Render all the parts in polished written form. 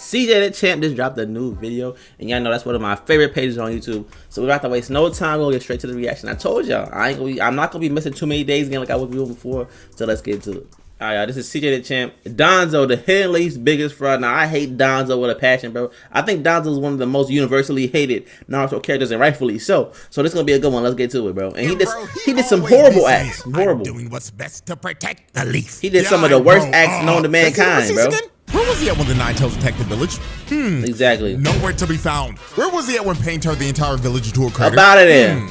CJ Dachamp just dropped a new video, and y'all know that's one of my favorite pages on YouTube. So we're about to waste no time. We'll get straight to the reaction. I told y'all I'm not gonna be missing too many days again like I was doing before. So let's get into it. All right, y'all, this is CJ Dachamp. Danzo, the Hidden Leaf's biggest fraud. Now, I hate Danzo with a passion, bro. I think Danzo is one of the most universally hated Naruto characters, and rightfully so. So this is gonna be a good one. Let's get to it, bro. And he did some horrible acts. Horrible. Doing what's best to protect the leaf. He did some of the worst acts known to mankind, bro. Where was he at when the Nine-Tails attacked the village? Exactly. Nowhere to be found. Where was he at when Pain turned the entire village into a crater? About it there.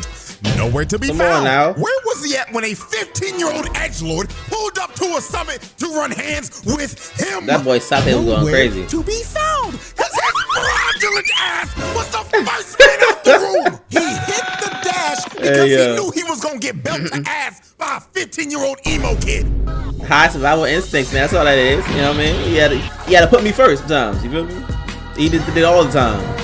Nowhere to be Come found. on now. Where was he at when a 15-year-old edgelord pulled up to a summit to run hands with him? That boy Sake was going crazy. To be found, because his fraudulent ass was the first man out the room. He hit the dash because he knew he was gonna get belt to ass by a 15-year-old emo kid. High survival instincts, man. That's all that is. You know what I mean? He had to put me first sometimes. You feel me? He did it all the time.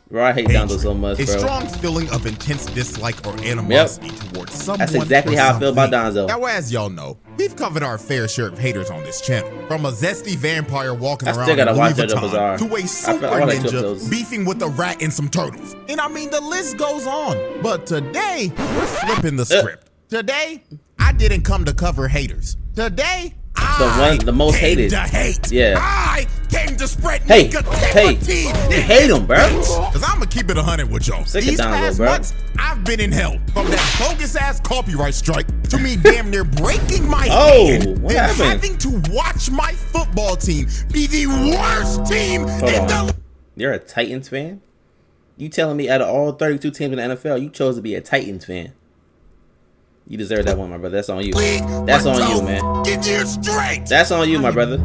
Bro, I hate Danzo so much, bro. A strong feeling of intense dislike or animosity towards someone. That's exactly how I feel about Danzo. Now, as y'all know, we've covered our fair share of haters on this channel. From a zesty vampire walking around in Louis Vuitton to a super ninja beefing with a rat and some turtles. And I mean, the list goes on. But today, we're flipping the script. Today, I didn't come to cover haters. Today, the most hated. Yeah. I came to spread negativity. You hate him, bro. Cause I'ma keep it 100 with y'all. These past months, I've been in hell. From that bogus ass copyright strike to me damn near breaking my hand and having to watch my football team be the worst team in the. You're a Titans fan? You telling me out of all 32 teams in the NFL, you chose to be a Titans fan? You deserve that one, my brother. That's on you. That's on you, man. Get you straight. That's on you, my brother.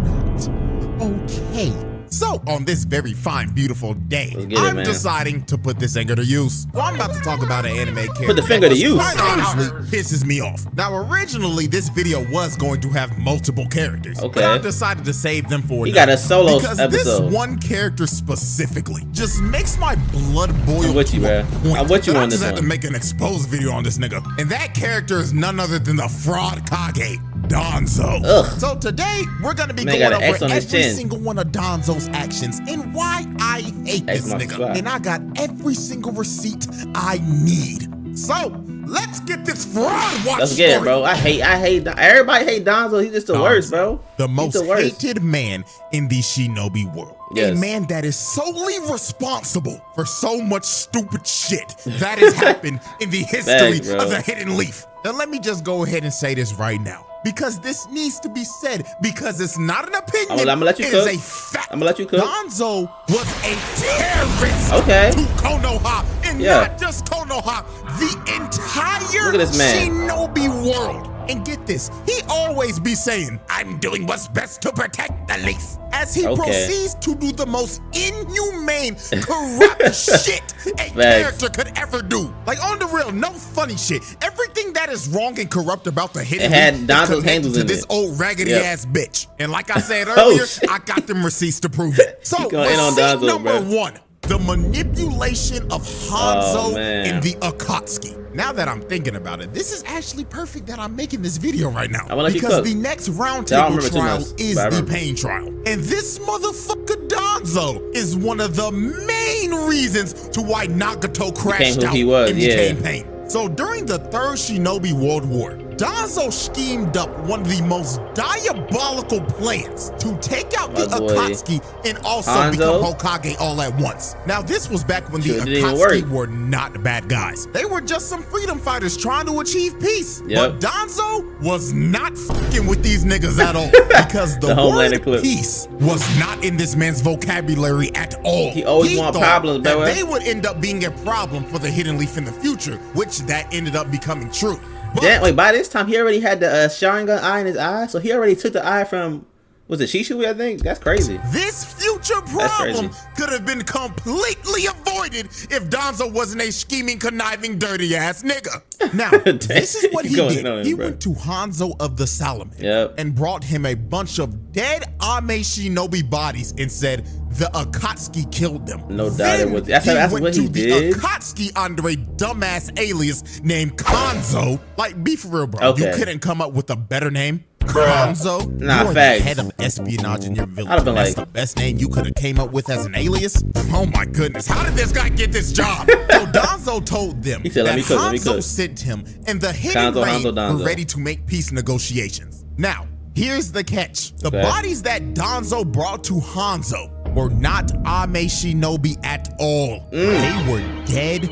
Okay. So, on this very fine, beautiful day, I'm deciding to put this anger to use. Well, I'm about to talk about an anime character. Put the finger to use. Quite honestly, pisses me off. Now, originally, this video was going to have multiple characters. Okay. But I decided to save them for you got a solo because episode. This one character specifically just makes my blood boil. I'm with you, bro. I'm with you on this one. I just had to make an exposed video on this nigga. And that character is none other than the fraud Kage, Danzo. Ugh. So today, we're going to be going over every single one of Danzo's actions and why I hate this nigga. And I got every single receipt I need. So, let's get this fraud watch. Let's get it, bro. I hate everybody hate Danzo. He's just the worst, bro. The most hated man in the shinobi world. A man that is solely responsible for so much stupid shit that has happened in the history of the Hidden Leaf. Now let me just go ahead and say this right now, because this needs to be said, because it's not an opinion. I'm gonna let you cook. It is a fact. I'm gonna let you cook. Danzo was a terrorist to Konoha, and not just Konoha, the entire shinobi world. And get this, he always be saying, I'm doing what's best to protect the leaf, as he proceeds to do the most inhumane, corrupt shit a character could ever do. Like, on the real, no funny shit. Everything that is wrong and corrupt about the Hidden Leaf is connected to this old raggedy ass bitch. And like I said earlier, I got them receipts to prove it. So, receipt number one, the manipulation of Hanzo and the Akatsuki. Now that I'm thinking about it, this is actually perfect that I'm making this video right now. Because the next roundtable trial is the Pain trial. And this motherfucker Danzo is one of the main reasons to why Nagato crashed out and became Pain. So during the Third Shinobi World War, Danzo schemed up one of the most diabolical plans to take out the Akatsuki and also become Hokage all at once. Now this was back when the Akatsuki were not bad guys. They were just some freedom fighters trying to achieve peace. But Danzo was not fucking with these niggas at all, because the word peace was not in this man's vocabulary at all. He always want problems, bro. They would end up being a problem for the Hidden Leaf in the future, which that ended up becoming true. Damn, wait, by this time he already had the Sharingan eye in his eye, so he already took the eye from, was it Shishui, I think? That's crazy. This future problem could have been completely avoided if Danzo wasn't a scheming, conniving, dirty ass nigga. Now, this is what he did. He went to Hanzo of the Salamander and brought him a bunch of dead Ame Shinobi bodies and said, the Akatsuki killed them. No doubt it was. That's what he did. The Akatsuki under a dumbass alias named Hanzo. Like, be for real, bro. You couldn't come up with a better name? Hanzo, nah, you're facts. the head of espionage in your village. I'd have been That's like, the best name you could have came up with as an alias? Oh my goodness, how did this guy get this job? So Danzo told them he said, that let me cook. sent him and the hidden raid were ready to make peace negotiations. Now, here's the catch. The bodies that Danzo brought to Hanzo were not Ame Shinobi at all. They were dead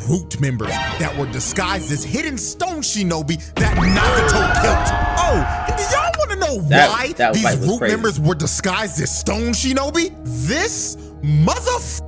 root members that were disguised as hidden stone shinobi that Nagato killed. Oh, and do y'all want to know why these root members were disguised as stone shinobi? This motherfucker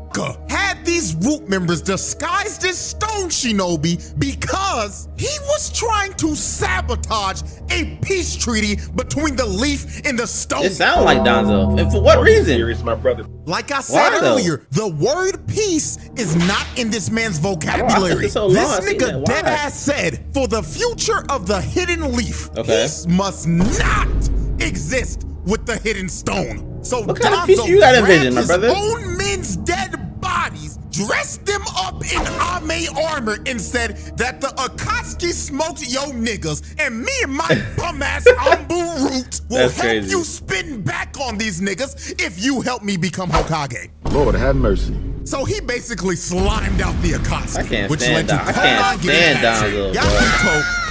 had these root members disguised as stone shinobi because he was trying to sabotage a peace treaty between the leaf and the stone. It sounds like Danzo. And for what reason? My brother. Like I said earlier, the word peace is not in this man's vocabulary. This nigga deadass said, for the future of the hidden leaf, peace must not exist with the hidden stone. So what kind of peace you got envisioned, my brother? His own men's dead bodies, dressed them up in Ame armor, and said that the Akatsuki smoked yo niggas, and me and my bum ass Ambu root will help you spin back on these niggas if you help me become Hokage. Lord have mercy. So he basically slimed out the Akatsuki, which led to Kabuto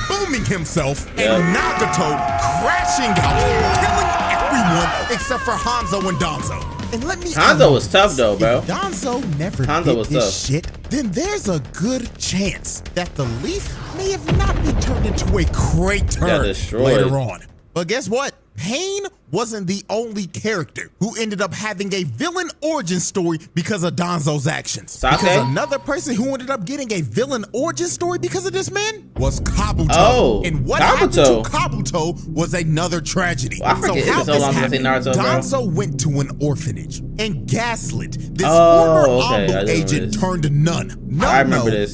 booming himself and Nagato crashing out, killing everyone except for Hanzo and Danzo. And let me Hanzo was tough though, bro. If Danzo never did this shit, then there's a good chance that the leaf may have not been turned into a crater later on. But guess what? Pain wasn't the only character who ended up having a villain origin story because of Danzo's actions. Because another person who ended up getting a villain origin story because of this man was Kabuto. And what happened to Kabuto was another tragedy. Well, so how this happened, Danzo went to an orphanage and gaslit this former Ambu agent turned nun,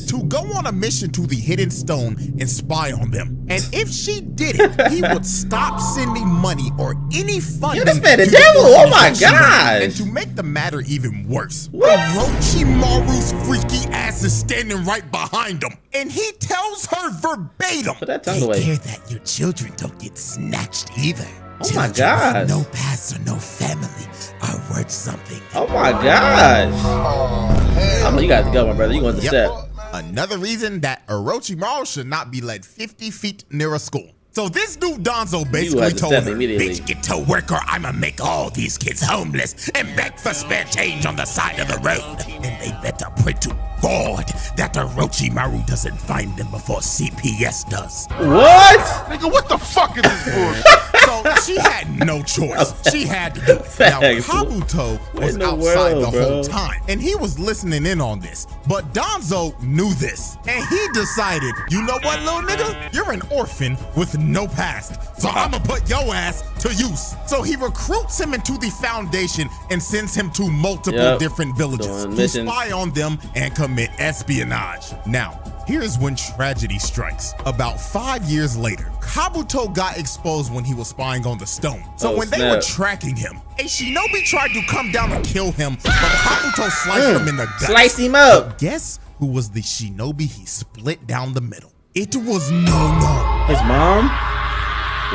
to go on a mission to the Hidden Stone and spy on them. And if she did it, he would stop sending money or any funding to the devil. Oh my god! And to make the matter even worse, Orochimaru's freaky ass is standing right behind him, and he tells her verbatim, "Take care that your children don't get snatched either." Oh my god! No past or no family are worth something. Oh my gosh! Oh, you got to go, my brother. You want to step. Another reason that Orochimaru should not be led 50 feet near a school. So this dude Danzo basically told her, bitch, get to work or I'ma make all these kids homeless and beg for spare change on the side of the road. And they better pray to God that Orochimaru doesn't find them before CPS does. What? Nigga, what the fuck is this bullshit? So she had no choice. She had to do it. Now, Kabuto was outside the whole time, and he was listening in on this. But Danzo knew this, and he decided, you know what, little nigga? You're an orphan with no past, so I'ma put your ass to use. So he recruits him into the Foundation and sends him to multiple different villages to spy on them and commit espionage. Now, here's when tragedy strikes. About 5 years later, Kabuto got exposed when he was spying on the stone. So when they were tracking him, a shinobi tried to come down and kill him, but Kabuto sliced him in the gut. Slice him up. But guess who was the shinobi he split down the middle? It was No. His mom?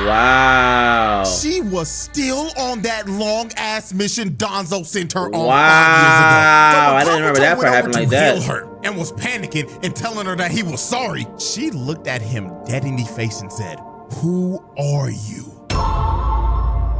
Wow. She was still on that long ass mission Danzo sent her on 5 years ago. Wow, I didn't remember that part happening like that. Her and was panicking and telling her that he was sorry. She looked at him dead in the face and said, "Who are you?"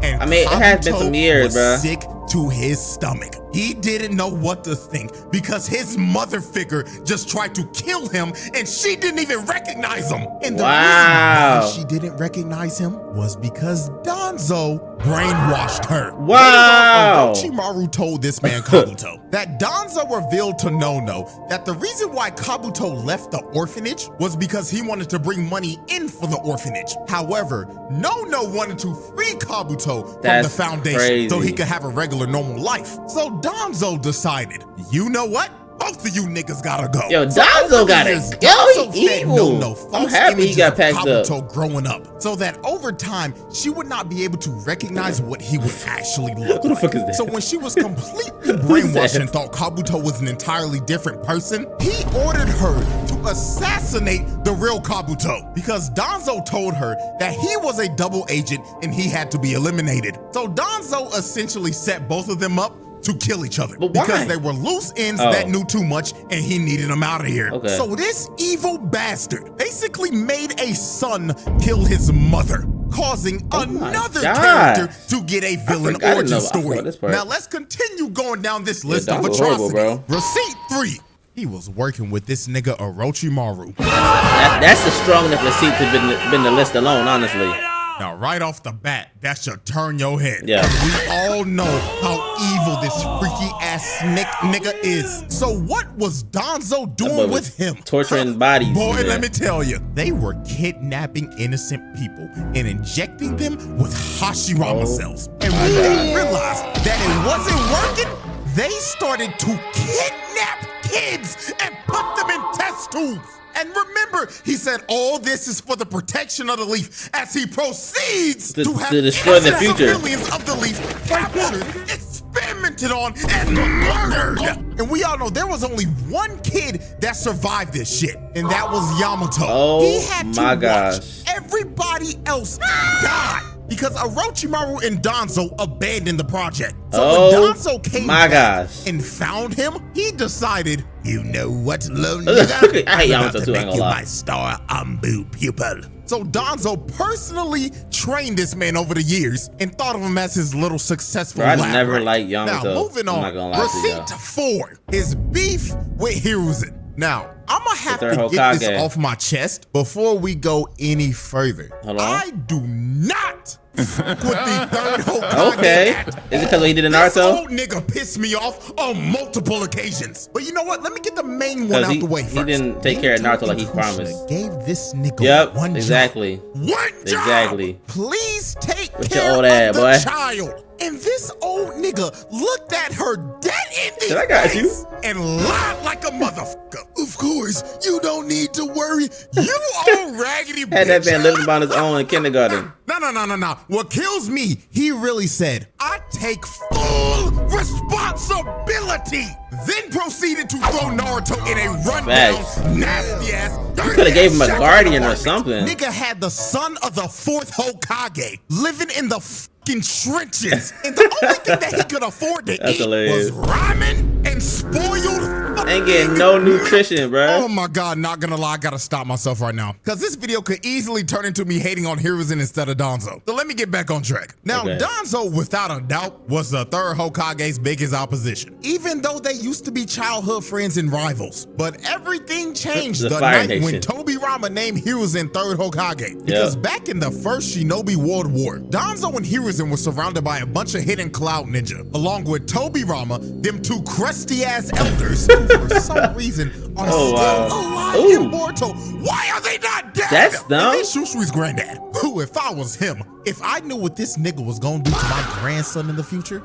And I mean, it has been some years, bro. Sick to his stomach. He didn't know what to think because his mother figure just tried to kill him and she didn't even recognize him. And the reason why she didn't recognize him was because Danzo brainwashed her. Wow. Orochimaru told this man Kabuto that Danzo revealed to Nono that the reason why Kabuto left the orphanage was because he wanted to bring money in for the orphanage. However, Nono wanted to free Kabuto from the Foundation so he could have a regular normal life. So Danzo decided, you know what? Both of you niggas gotta go. Yo, Danzo gotta go. He evil. I'm happy he got packed up. Growing up, so that over time she would not be able to recognize what he would actually look Who the fuck is that? So when she was completely brainwashed and thought Kabuto was an entirely different person, he ordered her to assassinate the real Kabuto because Danzo told her that he was a double agent and he had to be eliminated. So Danzo essentially set both of them up to kill each other because they were loose ends that knew too much and he needed them out of here. So this evil bastard basically made a son kill his mother, causing another character to get a villain origin story. Now let's continue going down this list of atrocities. Receipt 3. He was working with this nigga Orochimaru. That's a strong enough receipt to been the list alone, honestly. Now, right off the bat, that should turn your head. Yeah. We all know how evil this freaky ass nigga is. So what was Danzo doing with him? Torturing bodies. Boy, let me tell you, they were kidnapping innocent people and injecting them with Hashirama cells. And when they realized that it wasn't working, they started to kidnap kids and put them in test tubes. And remember, he said all this is for the protection of the leaf as he proceeds to have destroy the future. Civilians of the leaf captured, experimented on, and murdered. And we all know there was only one kid that survived this shit, and that was Yamato. He had to watch everybody else die because Orochimaru and Danzo abandoned the project. So when Danzo came back and found him, he decided, you know what, lone nigga? I'm about to make you my star Ambu pupil. So Danzo personally trained this man over the years and thought of him as his little successful lab rat. I never liked Yamato. Now, moving on, receipt 4, his beef with Hiruzen. Now, I'm gonna have to get this off my chest before we go any further. I do not fuck with the third Hokage. Is it because he did in Naruto? This old nigga pissed me off on multiple occasions. But you know what? Let me get the main one out the way first. He didn't take care of Naruto like he promised. Gave this nigga one job. One job. Please take care of the child. And this old nigga looked at her dead in the face and lied like a motherfucker. Of course, you don't need to worry. You old raggedy bitch. Had that man living on his own in kindergarten. No. What kills me, he really said, I take full responsibility. Then proceeded to throw Naruto in a rundown, nasty ass. You could have gave him a guardian or something. Nigga had the son of the 4th Hokage living in the fucking trenches, and the only thing that he could afford to eat was ramen and spoiled. Ain't getting no nutrition, bro. Oh my God, not gonna lie, I gotta stop myself right now because this video could easily turn into me hating on Hiruzen instead of Danzo. So let me get back on track. Now, Danzo, without a doubt, was the 3rd Hokage's biggest opposition, even though they used to be childhood friends and rivals. But everything changed the night when Tobirama named Hiruzen 3rd Hokage. Because back in the first Shinobi World War, Danzo and Hiruzen were surrounded by a bunch of hidden cloud ninja, along with Tobirama, them 2 crusty ass elders who for some reason are still alive in Boruto. Why are they not dead? That's dumb. And then Shushui's granddad, who, if I was him, if I knew what this nigga was gonna do to my grandson in the future,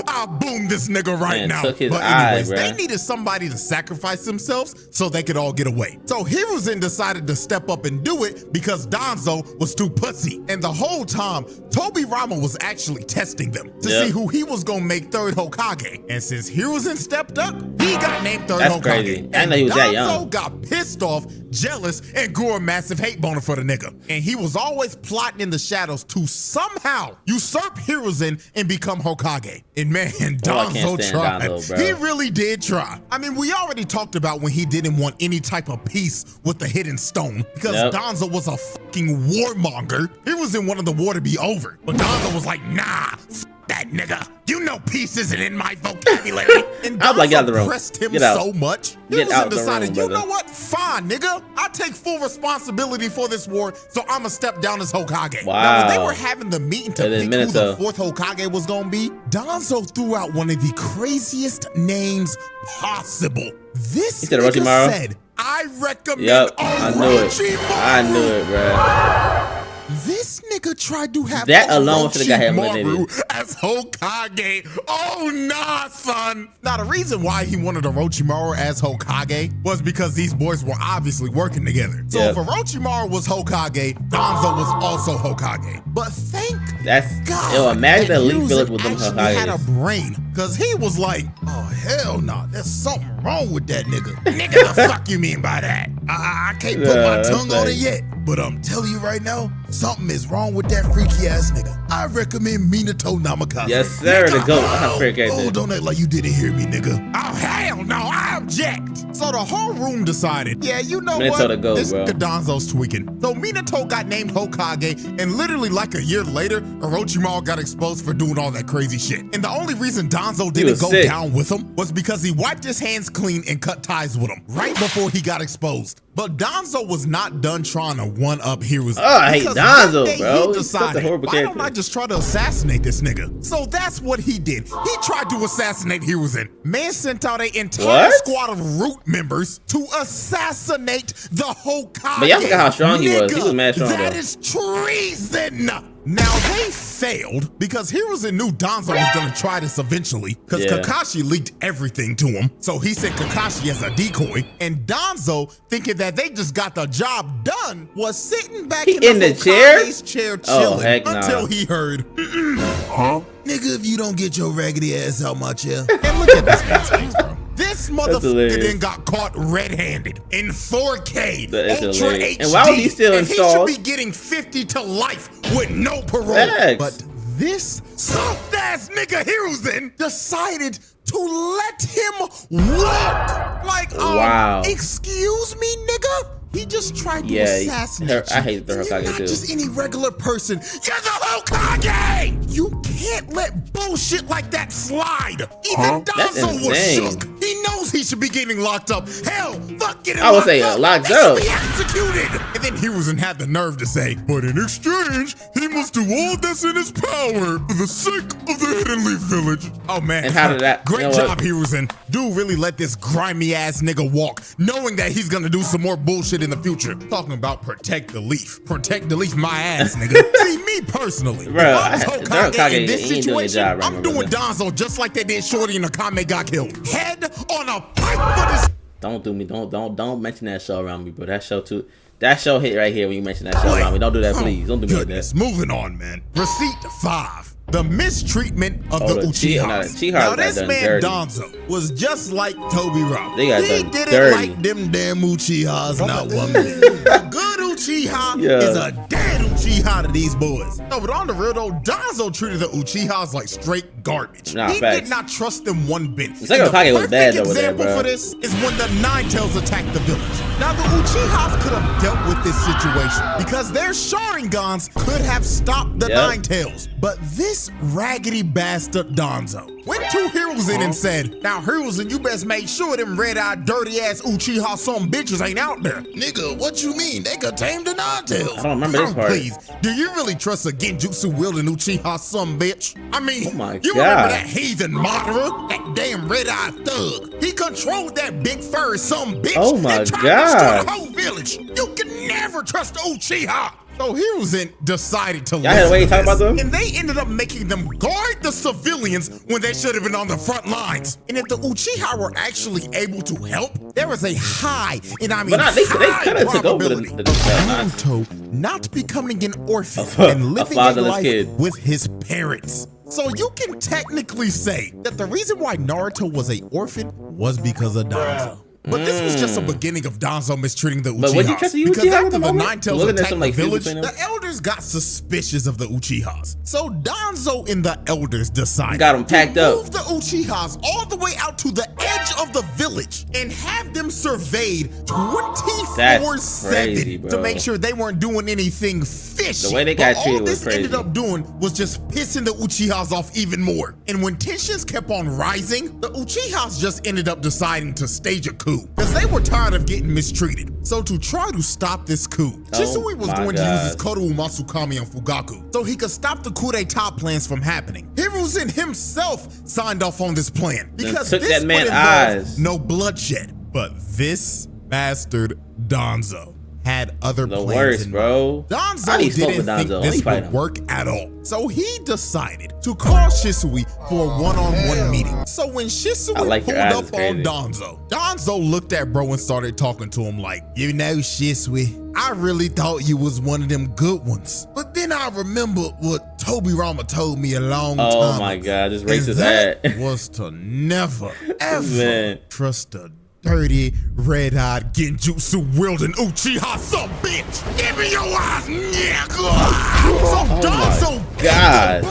I'll boom this nigga right now. Took his but anyways, they needed somebody to sacrifice themselves so they could all get away. So Hiruzen decided to step up and do it because Danzo was too pussy. And the whole time, Tobirama was actually testing them to see who he was gonna make 3rd Hokage. And since Hiruzen stepped up, he got named 3rd Hokage. Crazy. I know he was that young. Danzo got pissed off, jealous, and grew a massive hate boner for the nigga. And he was always plotting in the shadows to somehow usurp Hiruzen and become Hokage. And man, Danzo tried. Danzo, he really did try. I mean, we already talked about when he didn't want any type of peace with the hidden stone because Danzo was a fucking warmonger. Hiruzen wanted the war to be over, but Danzo was like, nah, that nigga. You know peace isn't in my vocabulary. And Danzo pressed him so much, Hiruzen decided, you know what? Fine, nigga. I take full responsibility for this war, so I'ma step down as Hokage. Now, when they were having the meeting to pick who the 4th Hokage was gonna be, Danzo threw out one of the craziest names possible. This nigga said, I recommend Orochimaru. I knew it, bro. This nigga nigga tried to have that alone should have got him eliminated as Hokage. Oh nah, son. Now the reason why he wanted Orochimaru as Hokage was because these boys were obviously working together. So if Orochimaru was Hokage, Danzo was also Hokage. But thank God, yo, imagine the Elite Village with them Hokages had a brain, cause he was like, oh hell no, there's something wrong with that nigga. Nigga, the fuck you mean by that? I can't put my tongue on it yet, but I'm telling you right now, something is wrong with that freaky ass nigga. I recommend Minato Namikaze. Yes, sir, the GOAT. Don't act like you didn't hear me, nigga. Oh, hell no, I object. So the whole room decided, yeah, you know Minato what? GOAT, This bro. Danzo's tweaking. So Minato got named Hokage, and literally like a year later, Orochimaru got exposed for doing all that crazy shit. And the only reason Danzo didn't go down with him was because he wiped his hands clean and cut ties with him right before he got exposed. But Danzo was not done trying to one-up Hiruzen. Oh, I hate Danzo, bro. He decided, why don't I just try to assassinate this nigga? So that's what he did. He tried to assassinate Hiruzen. Man sent out an entire squad of root members to assassinate the Hokage. But y'all forgot how strong he was. He was mad strong, That is treason. Now they failed because Hiruzen knew Danzo was gonna try this eventually because Kakashi leaked everything to him. So he sent Kakashi as a decoy, and Danzo, thinking that they just got the job done, was sitting back in the Hokage's chair chilling until he heard, nigga, if you don't get your raggedy ass out my chair. And look at this face, bro. This motherfucker then got caught red-handed in 4K, Ultra HD, and why was he still installed? He should be getting 50 to life with no parole. But this soft-ass nigga Hiruzen decided to let him walk. Like, excuse me, nigga? He just tried to assassinate you. I hate the Hokage too. You're not just any regular person. You're the Hokage! You can't let bullshit like that slide. Even Danzo was shook. He knows he should be getting locked up. Hell, fuck getting locked up. Locked up. He should be executed. And then Hiruzen had the nerve to say, but in exchange, he must do all that's in his power for the sake of the Hidden Leaf Village. Oh man. And how did that? Great job, Hiruzen. Dude really let this grimy ass nigga walk, knowing that he's gonna do some more bullshit in the future. Talking about protect the leaf. Protect the leaf, my ass, nigga. See, me personally, if I was Hokage in this situation, I'm doing Danzo just like they did Shorty and Akame got killed. Head on a pipe for this. Don't do me. Don't mention that show around me, bro. That show too. That show hit right here when you mention that show around me. Don't do that, please. Don't do me like that. Moving on, man. Receipt 5. The mistreatment of the Uchihas. Now this man Danzo was just like Toby Rob. He didn't like them damn Uchihas, not one bit. A good Uchiha is a dead Uchiha to these boys. No, but on the real though, Danzo treated the Uchihas like straight garbage. He did not trust them one bit. The perfect example for this is when the Nine Tails attacked the village. Now the Uchihas could have dealt with this situation because their Sharingans could have stopped the Nine Tails. But this raggedy bastard Danzo went to Hiruzen and said, now Hiruzen, you best make sure them red-eyed, dirty-ass Uchiha some bitches ain't out there. Nigga, what you mean? They could tame the Nine Tails. I don't remember this part. Please, do you really trust a Genjutsu-wielding Uchiha some bitch? I mean, remember that heathen Madara? That damn red-eyed thug. He controlled that big furry some bitch and tried to destroy the whole village. You can never trust Uchiha. So Hiruzen decided to listen to this, and they ended up making them guard the civilians when they should have been on the front lines. And if the Uchiha were actually able to help, there was a high, and I mean high probability of Naruto not becoming an orphan and living a life with his parents. So you can technically say that the reason why Naruto was an orphan was because of Danzo. But this was just the beginning of Danzo mistreating the Uchihas. Because after the Nine Tails attacked the village, the elders got suspicious of the Uchihas. So Danzo and the elders decided to move the Uchihas all the way out to the edge of the village and have them surveyed 24/7 to make sure they weren't doing anything fishy. The way they got treated was crazy. All this ended up doing was just pissing the Uchihas off even more. And when tensions kept on rising, the Uchihas just ended up deciding to stage a coup. Because they were tired of getting mistreated. So to try to stop this coup, Chisui was going to use his Koru Masukami on Fugaku so he could stop the coup d'etat plans from happening. Hiruzen himself signed off on this plan because this would involve no bloodshed. But this bastard Danzo, had other plans worst, in bro. mind. Danzo didn't think this would work at all, so he decided to call Shisui for a one-on-one meeting. So when Shisui pulled up on Danzo looked at bro and started talking to him like, you know, Shisui, I really thought you was one of them good ones. But then I remembered what Tobirama told me a long time ago. Oh my God, this racist ad was to never, ever trust a dirty, red-eyed, genjutsu-wielding Uchiha some-bitch! Give me your eyes, nigga! So Danzo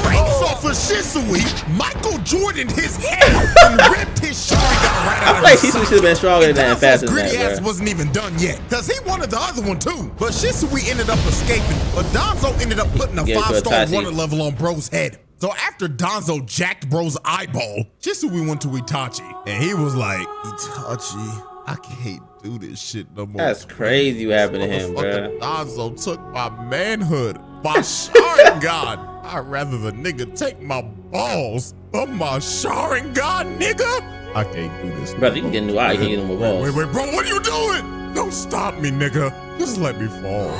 breaks off of Shisui, Michael Jordan his head, and ripped his Sharingan right out of his Shisui should have been stronger than that and faster than that, ass wasn't even done yet, cause he wanted the other one too. But Shisui ended up escaping, but Danzo ended up putting a 5-star water level on bro's head. So after Danzo jacked bro's eyeball, Shisui went to Itachi, and he was like, Itachi, I can't do this shit no more. That's crazy what happened to him, bro. Danzo took my manhood, my Sharingan. I'd rather the nigga take my balls from my Sharingan, nigga. I can't do this. Brother, you can get a new eye, you can get him with balls. Wait, bro, what are you doing? Don't stop me, nigga. Just let me fall.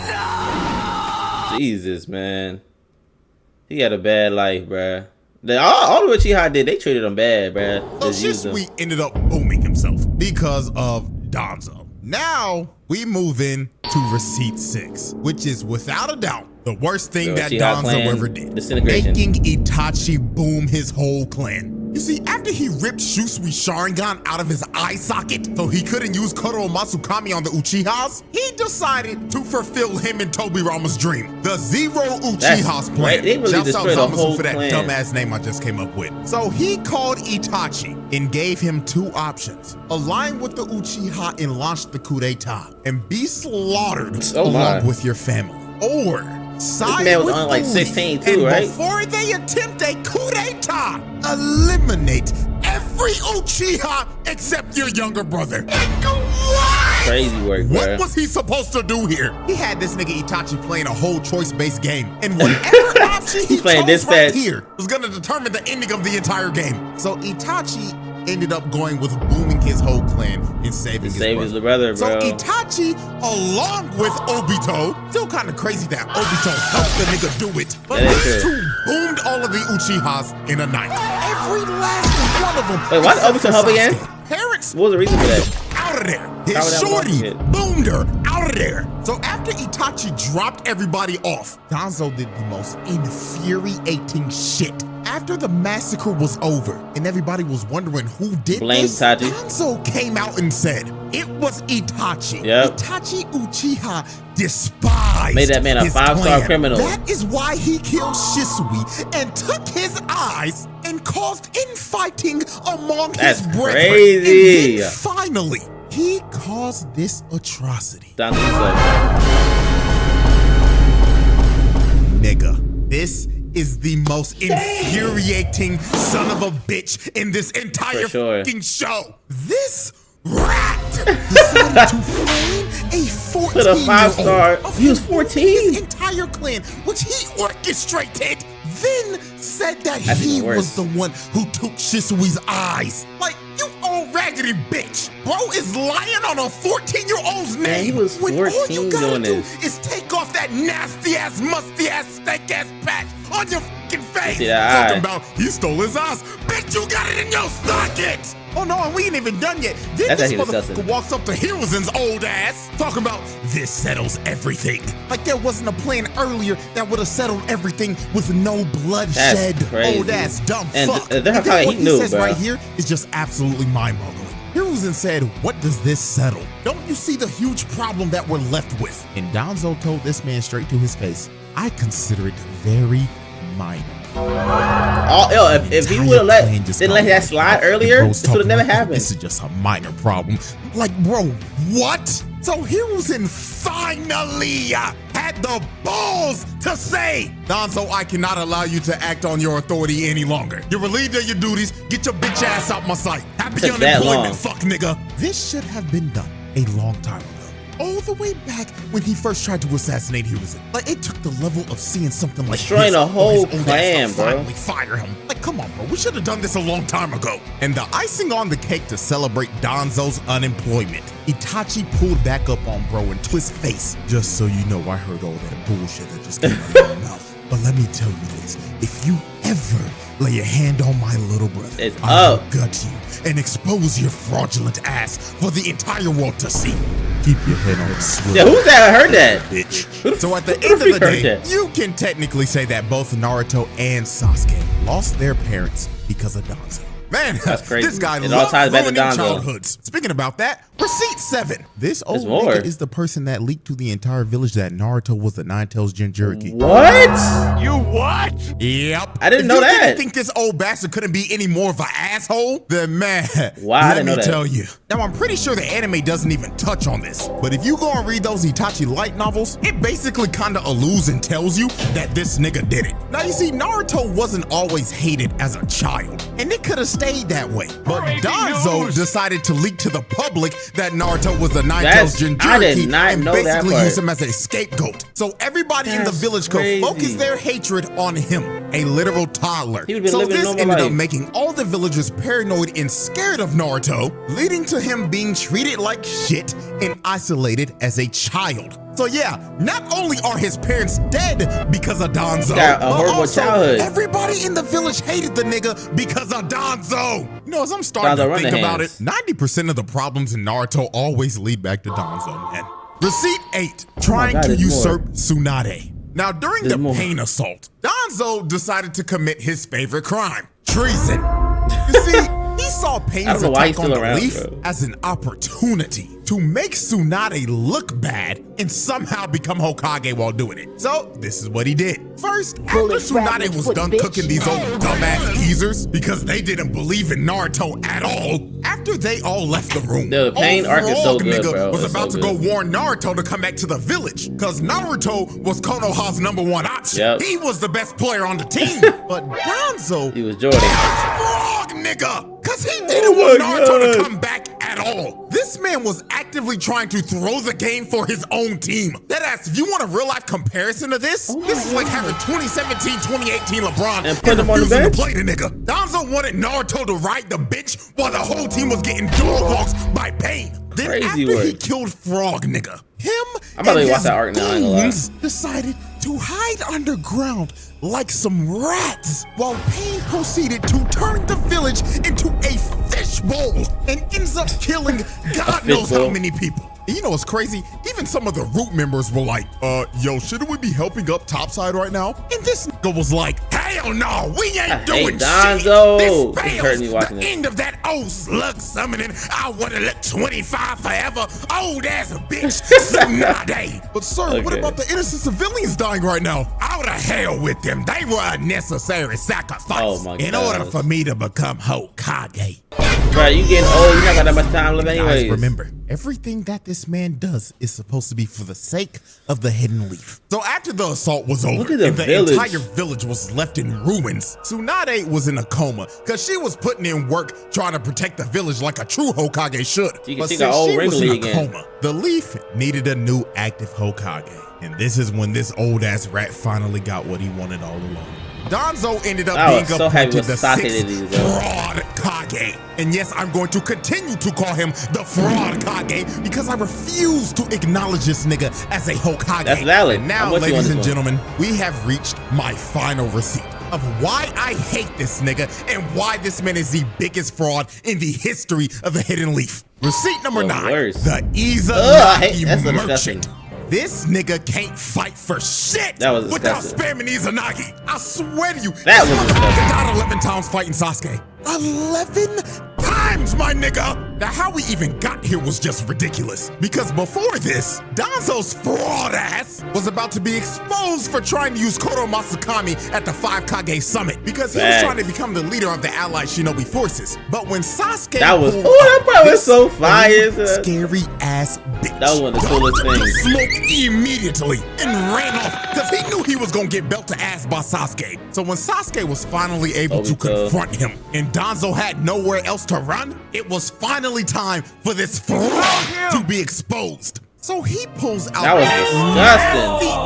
Jesus, man. He had a bad life, bruh. All the Uchiha did, they treated him bad, bruh. So Shisui ended up booming himself because of Danzo. Now, we move in to Receipt 6, which is without a doubt the worst thing that Danzo ever did. Making Itachi boom his whole clan. You see, after he ripped Shusui's Sharingan out of his eye socket so he couldn't use Koro Matsukami on the Uchihas, he decided to fulfill him and Tobirama's dream, the Zero Uchiha's plan. Right. They really destroyed the whole for that clan. dumbass name I just came up with. So he called Itachi and gave him 2 options. Align with the Uchiha and launch the coup d'etat and be slaughtered along with your family. Or side this man was with on like 16 too, right? Before they attempt a coup d'etat, eliminate every Uchiha except your younger brother. Crazy work, bro. What was he supposed to do here? He had this nigga Itachi playing a whole choice-based game, and whatever option he chose right here was gonna determine the ending of the entire game. So Itachi ended up going with booming his whole clan and saving his brother, bro. So Itachi, along with Obito, still kind of crazy that Obito helped the nigga do it, but these two boomed all of the Uchihas in a night. Every last one of them. Wait, why did Obito help again? Parents. What was the reason for that? Out of there. His shorty boomed her out of there. So after Itachi dropped everybody off, Danzo did the most infuriating shit. After the massacre was over and everybody was wondering who did this, Hanzo came out and said it was Itachi. Itachi Uchiha despised made that man a 5-star criminal. That is why he killed Shisui and took his eyes and caused infighting among his brethren. Crazy. And then finally, he caused this atrocity. Nigga, this is the most infuriating son of a bitch in this entire fucking show. This rat decided to frame a 14-year-old. He was 14? His entire clan, which he orchestrated, then said that he was the one who took Shisui's eyes. Like, you old raggedy bitch. Bro is lying on a 14-year-old's name. Man, he was 14 when all you gotta doing do this. is take off that nasty-ass, musty-ass, stank-ass patch on your fucking face. Talking about he stole his eyes. Bitch, you got it in your socket. Oh no, and we ain't even done yet. Then this motherfucker walks up to Hiruzen's old ass, talking about this settles everything. Like there wasn't a plan earlier that would have settled everything with no bloodshed. That's crazy. Old ass dumb fuck. And what he says right here is just absolutely mind-boggling. Hiruzen said, what does this settle? Don't you see the huge problem that we're left with? And Danzo told this man straight to his face, I consider it very minor. If he would have didn't let that slide earlier, this would have never happened. This is just a minor problem. Like, bro, what? So Hiruzen finally had the balls to say, Danzo, I cannot allow you to act on your authority any longer. You're relieved of your duties. Get your bitch ass out my sight. Happy unemployment, fuck nigga. This should have been done a long time ago. all the way back when he first tried to assassinate Hiruzen. Like, it took the level of seeing something like destroying this a whole for his old clan, ass to bro. finally fire him. Like, come on, bro. We should have done this a long time ago. And the icing on the cake to celebrate Danzo's unemployment, Itachi pulled back up on bro and to his face. Just so you know, I heard all that bullshit that just came out of your mouth. But let me tell you this, if you ever lay a hand on my little brother, I will gut you and expose your fraudulent ass for the entire world to see. Keep your head on a swivel. Yeah, who's that? I heard that. Bitch. So at the end of the day, you can technically say that both Naruto and Sasuke lost their parents because of Danzo. Man, that's crazy. This guy loves ruining childhoods. Speaking about that, receipt 7. This old nigga is the person that leaked to the entire village that Naruto was the Nine-Tails Jinchuriki. What? You what? Yep. I didn't know that. If you didn't think this old bastard couldn't be any more of an asshole, then man, let me tell you. Now, I'm pretty sure the anime doesn't even touch on this, but if you go and read those Itachi light novels, it basically kind of alludes and tells you that this nigga did it. Now, you see, Naruto wasn't always hated as a child, and it could have stayed that way. But Danzo decided to leak to the public that Naruto was a Nine-Tails Jinchuriki and basically use him as a scapegoat. So everybody in the village could focus their hatred on him, a literal toddler. So this ended up making all the villagers paranoid and scared of Naruto, leading to him being treated like shit and isolated as a child. So yeah, not only are his parents dead because of Danzo, but also everybody in the village hated the nigga because of Danzo. You know, as I'm starting to think about it, 90% of the problems in Naruto always lead back to Danzo, man. Receipt 8, trying to usurp Tsunade. Now, during the pain assault, Danzo decided to commit his favorite crime, treason. You see, he saw Pain's attack on the leaf as an opportunity to make Tsunade look bad and somehow become Hokage while doing it. So this is what he did. First, after Tsunade was done cooking these old dumbass geezers because they didn't believe in Naruto at all, after they all left the room, the pain arc is so good, bro. was about to go warn Naruto to come back to the village because Naruto was Konoha's #1 option. He was the best player on the team. But Danzo, he was Jordan. Frog nigga, because he didn't want Naruto to come back at all. This man was actively trying to throw the game for his own team. Deadass, if you want a real life comparison to this, this is like having 2017-2018 LeBron and refusing to play the nigga. Danzo wanted Naruto to ride the bitch while the whole team was getting dog walks by Pain. Then after he killed Frog nigga, I'm about to watch that arc now. Decided to hide underground like some rats while Pain proceeded to turn the village into a fishbowl and ends up killing God knows how many people. And you know what's crazy? Even some of the root members were like, yo, shouldn't we be helping up topside right now? And this nigga was like, hell no, we ain't doing shit. This fails the end of that old slug summoning. I want to let 25 forever. Old ass bitch. Tsunade. But sir, what about the innocent civilians dying right now? Out of hell with them. They were a necessary sacrifice in order for me to become Hokage. Bro, you getting old. You not got that much time left anyways. Guys, remember, everything that this man does is supposed to be for the sake of the hidden leaf. So after the assault was over and the entire village was left in ruins, Tsunade was in a coma because she was putting in work trying to protect the village like a true Hokage should. But since she was in a coma, the leaf needed a new active Hokage. And this is when this old ass rat finally got what he wanted all along. Danzo ended up being appointed the 6th Fraud Kage. And yes, I'm going to continue to call him the Fraud Kage because I refuse to acknowledge this nigga as a Hokage. That's valid. And now, ladies and gentlemen, we have reached my final receipt of why I hate this nigga and why this man is the biggest fraud in the history of the Hidden Leaf. Receipt number 9, the Izanagi Merchant. This nigga can't fight for shit without spamming Izanagi. I swear to you, that was got 11 times fighting Sasuke. 11 times, my nigga! Now, how we even got here was just ridiculous. Because before this, Danzo's fraud ass was about to be exposed for trying to use Koro Masakami at the 5 Kage Summit because he was trying to become the leader of the allied shinobi forces. But when Sasuke that part was so fire. Scary ass bitch. That was one of the coolest things. Smoked immediately and ran off because he knew he was gonna get belted ass by Sasuke. So when Sasuke was finally able to confront him and Danzo had nowhere else to run, it was finally time for this fraud to be exposed. So he pulls out that was disgusting.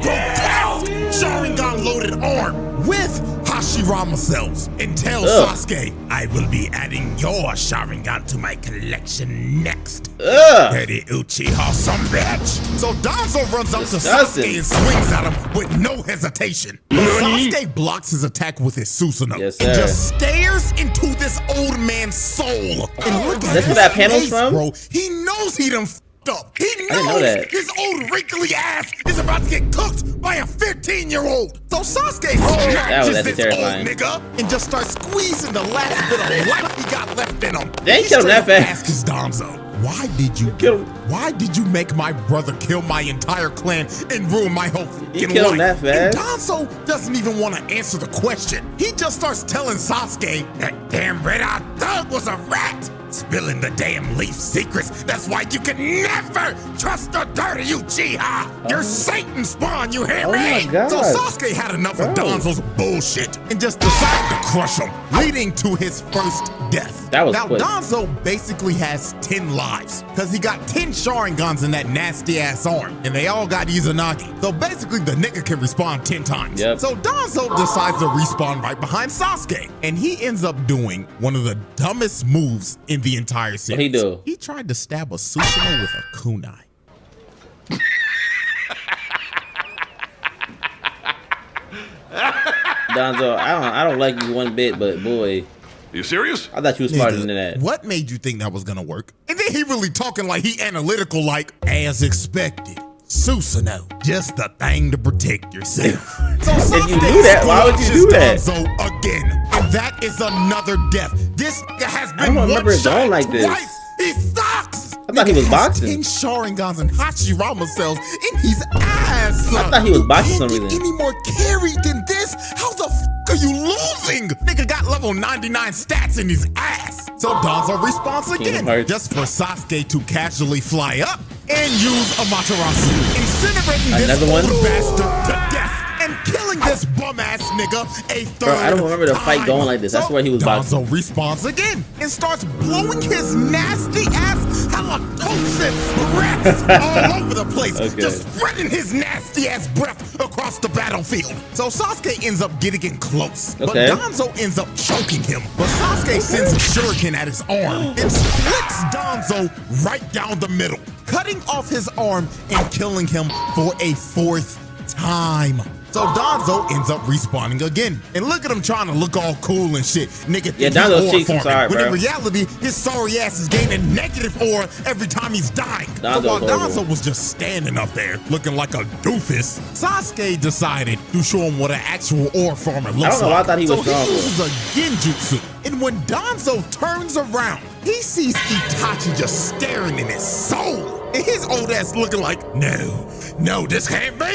Grotesque Sharingan loaded arm with Hashirama cells and tells Sasuke, I will be adding your Sharingan to my collection next. Daddy Uchiha, some bitch. So Danzo runs up to Sasuke and swings at him with no hesitation. Sasuke blocks his attack with his Susanoo and just stares into this old man's soul. And look at his face, bro. He knows he done up. He knows his old wrinkly ass is about to get cooked by a 15-year-old. So Sasuke snatches this old nigga and just starts squeezing the last bit of life he got left in him. They ain't kill him that fast. Asks Danzo, why did you make my brother kill my entire clan and ruin my whole fucking life? That fast. And Danzo doesn't even want to answer the question. He just starts telling Sasuke that damn red-eyed thug was a rat. Spilling the damn leaf secrets. That's why you can never trust the dirty Uchiha. You're Satan spawn, you hear me? My God. So Sasuke had enough of Danzo's bullshit and just decided to crush him, leading to his first death. That was now, quick. Danzo basically has 10 lives because he got 10 Sharingans in that nasty ass arm, and they all got Izanagi. So basically, the nigga can respawn 10 times. So Danzo decides to respawn right behind Sasuke, and he ends up doing one of the dumbest moves in the entire series. What he do? He tried to stab a Susanoo with a kunai. Danzo, I don't like you one bit, but boy. You serious? I thought you was smarter than that. What made you think that was gonna work? And then he really talking like he analytical, like, as expected. Susanoo, just the thing to protect yourself. So if you do that, why would you do that? Danzo again, and that is another death. This nigga has been I don't remember it going like this. Twice. He sucks. I thought he was boxing. 10 Sharingans and Hashirama cells in his ass. I thought he was boxing for some reason. Any more carried than this? How the f are you losing? Nigga got level 99 stats in his ass. So Danzo responds again, just for Sasuke to casually fly up and use Amaterasu, incinerating this old bastard to death and killing this bum-ass nigga a third Bro, I don't remember the fight going like this. That's where he was boxing. Danzo responds again and starts blowing his nasty ass halitosis breath all over the place, just spreading his nasty ass breath across the battlefield. So Sasuke ends up getting in close, but Danzo ends up choking him. But Sasuke sends a shuriken at his arm and splits Danzo right down the middle, cutting off his arm and killing him for a 4th time. So Danzo ends up respawning again. And look at him trying to look all cool and shit. Nigga, Danzo's cheeks, I'm sorry, when bro. in reality, his sorry ass is gaining negative aura every time he's dying. So while Danzo was just standing up there looking like a doofus, Sasuke decided to show him what an actual aura farmer looks like. I don't know why I thought he was strong. So he uses a genjutsu. And when Danzo turns around, he sees Itachi just staring in his soul. And his old ass looking like, no, this can't be.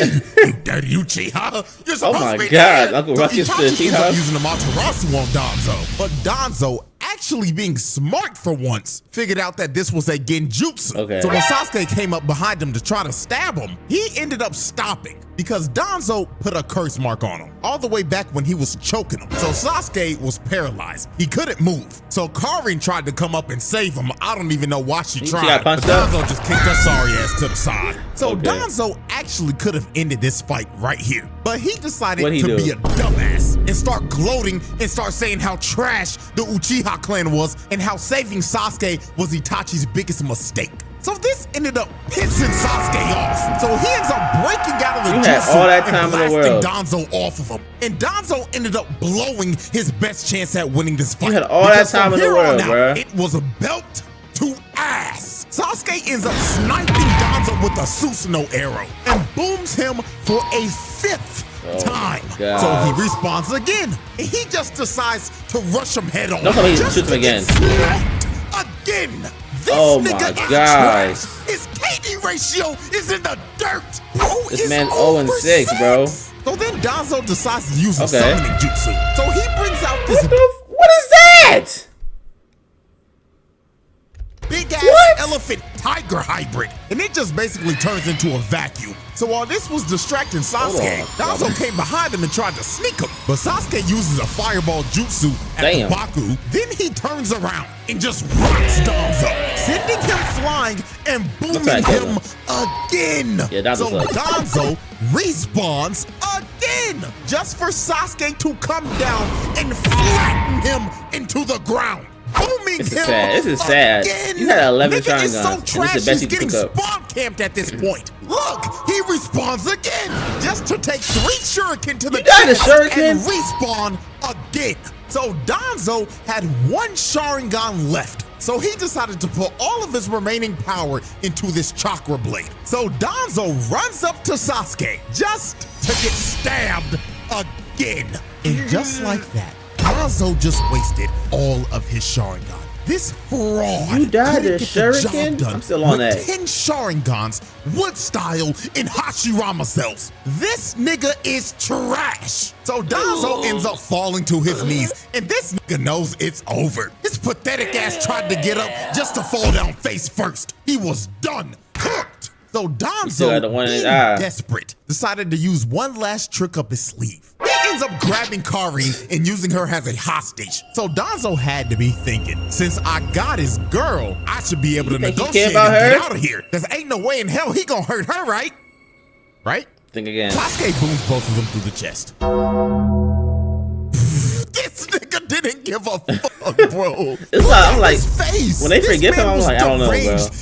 You dirty Uchiha. You're supposed to be dead. Uncle Ruckus so Itachi ends up using the Amaterasu on Danzo. But Danzo, actually being smart for once, figured out that this was a genjutsu. So when Sasuke came up behind him to try to stab him, he ended up stopping because Danzo put a curse mark on him all the way back when he was choking him. So Sasuke was paralyzed. He couldn't move. So Karin tried to come up and save him. I don't even know why she tried. But Danzo just kicked her sorry ass to the side. So Danzo actually could have ended this fight right here. But he decided to be a dumbass and start gloating and start saying how trash the Uchiha clan was and how saving Sasuke was Itachi's biggest mistake. So this ended up pissing Sasuke off. So he ends up breaking out of the jutsu and blasting Danzo off of him. And Danzo ended up blowing his best chance at winning this fight. You had all that time in the world, bro. It was a belt to ass. Sasuke ends up sniping Danzo with a Susanoo arrow and booms him for a 5th time. So he respawns again. And he just decides to rush him head on. Don't tell me he shoots him again. Again. This nigga is trash. His KD ratio is in the dirt. This man 0-6, bro. So then Danzo decides to use a summoning jutsu. So he brings out this what is that? big big-ass elephant tiger hybrid, and it just basically turns into a vacuum. So while this was distracting Sasuke, Danzo came behind him and tried to sneak him. But Sasuke uses a fireball jutsu at the Baku, then he turns around and just rocks Danzo, sending him flying and booming him again. So Danzo respawns again, just for Sasuke to come down and flatten him into the ground. Booming him This is sad. Again. You had 11 Nigga is Sharingans. so trash, he's getting spawn spawn camped at this point. Look, he respawns again, just to take 3 shuriken to the chest and respawn again. So Danzo had 1 Sharingan left. So he decided to put all of his remaining power into this chakra blade. So Danzo runs up to Sasuke just to get stabbed again. And just like that, Hanzo just wasted all of his Sharingan. This fraud. You died to Shuriken? I'm still on that. 10 Sharingans, wood style, and Hashirama cells. This nigga is trash. So Danzo ends up falling to his knees, and this nigga knows it's over. His pathetic ass tried to get up just to fall down face first. He was done, cooked. So Danzo, being desperate, decided to use one last trick up his sleeve. He ends up grabbing Kari and using her as a hostage. So Danzo had to be thinking, since I got his girl, I should be able to negotiate and get out of here. Cause ain't no way in hell he gonna hurt her, right? Right? Think again. Sasuke booms both of them through the chest. This nigga didn't give a fuck, bro. It's like, I'm like, face. When they forget him, I'm like, I don't know, bro.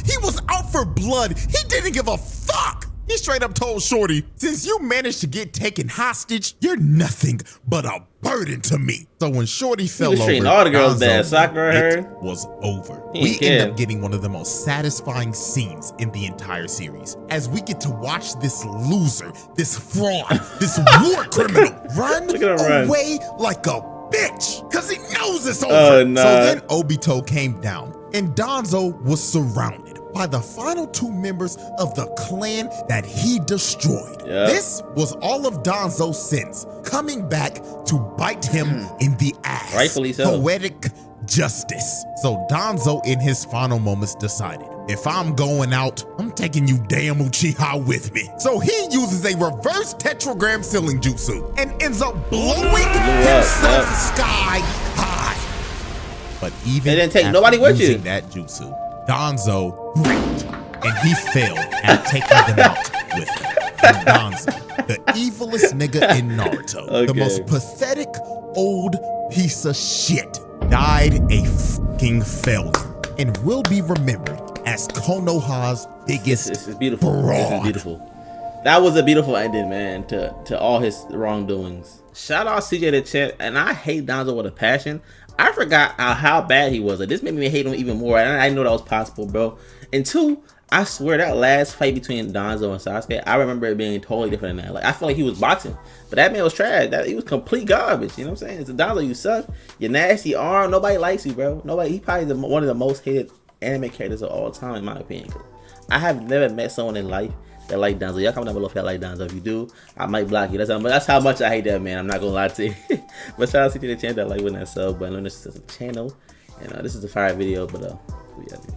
He was out for blood. He didn't give a fuck. He straight up told Shorty, since you managed to get taken hostage, you're nothing but a burden to me. So when Shorty fell over, all the girls bad. Sakura it was over. We end up getting one of the most satisfying scenes in the entire series, as we get to watch this loser, this fraud, this war criminal run away like a bitch, cause he knows it's over. So then Obito came down, and Danzo was surrounded by the final 2 members of the clan that he destroyed. This was all of Danzo's sins coming back to bite him in the ass. Rightfully so. Poetic justice. So Danzo in his final moments decided, if I'm going out, I'm taking you damn Uchiha with me. So he uses a reverse tetragram ceiling jutsu and ends up blowing himself sky high. But even they didn't take nobody with you. That jutsu, Danzo ripped, and he failed at taking them out with him. And Danzo, the evilest nigga in Naruto, the most pathetic old piece of shit, died a fucking failure and will be remembered as Konoha's biggest fraud. This is beautiful. That was a beautiful ending, man, to all his wrongdoings. Shout out CJ the Champ, and I hate Danzo with a passion. I forgot how bad he was. Like, this made me hate him even more. I didn't know that was possible, bro. And 2, I swear that last fight between Danzo and Sasuke, I remember it being totally different than that. Like, I feel like he was boxing, but that man was trash. He was complete garbage. You know what I'm saying? It's Danzo, you suck. Your nasty arm. Nobody likes you, bro. Nobody. He probably one of the most hated anime characters of all time, in my opinion. I have never met someone in life that like Danzo. Y'all comment down below if y'all like Danzo. If you do, I might block you. That's how much I hate that man. I'm not gonna lie to you. But shout out to the channel that like when that sub button on this channel. And this is a fire video, but we got it.